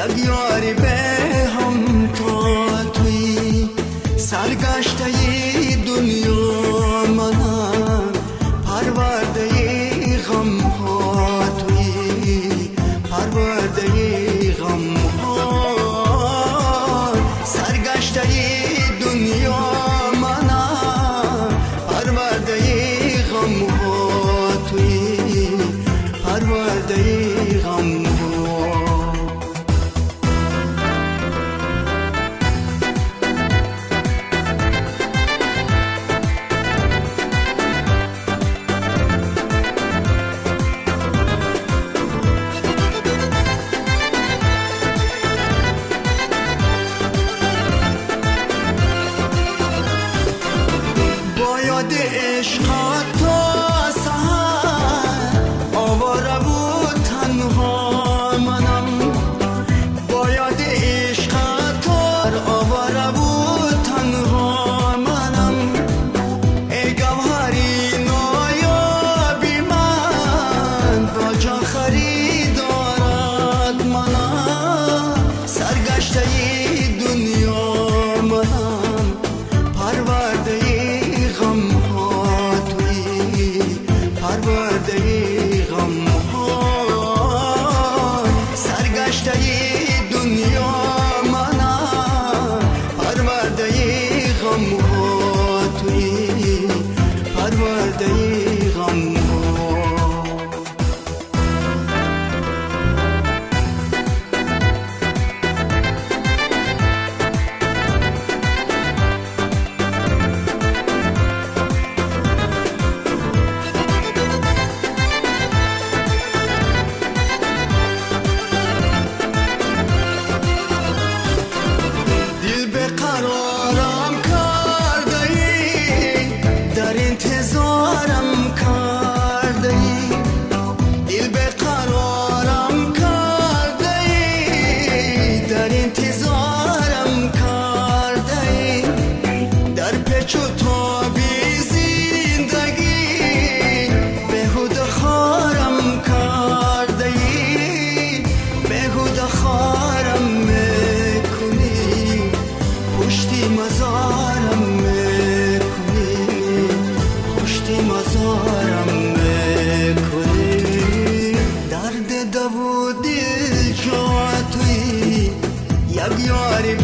یک یاری به هم تا توی سرگشته دنیا منم پرورده غم ها توی پرورده غم ها سرگشته دنیا منم پرورده غم ها توی پرورده غم ها یاد عشقات تا سحر آواره بود تنها منم با یاد عشقات تا آواره بود تنها منم ای گوهری نایابی من با جان خریدارت منم سرگشته دنیا منم پرورده پرورده غم ها سرگشته دنیا منم پرورده غم ها توی پرورده غم ها قرارم کرده ای در انتظارم کرده ای دل به قرارم کرده ای در انتظارم کرده ای در پیچ و تابی زندگی بهوده خارم کرده ای بهوده خارم پشتی مزارم میکنی پشتی مزارم میکنی درد دو دل جا توی یک یاری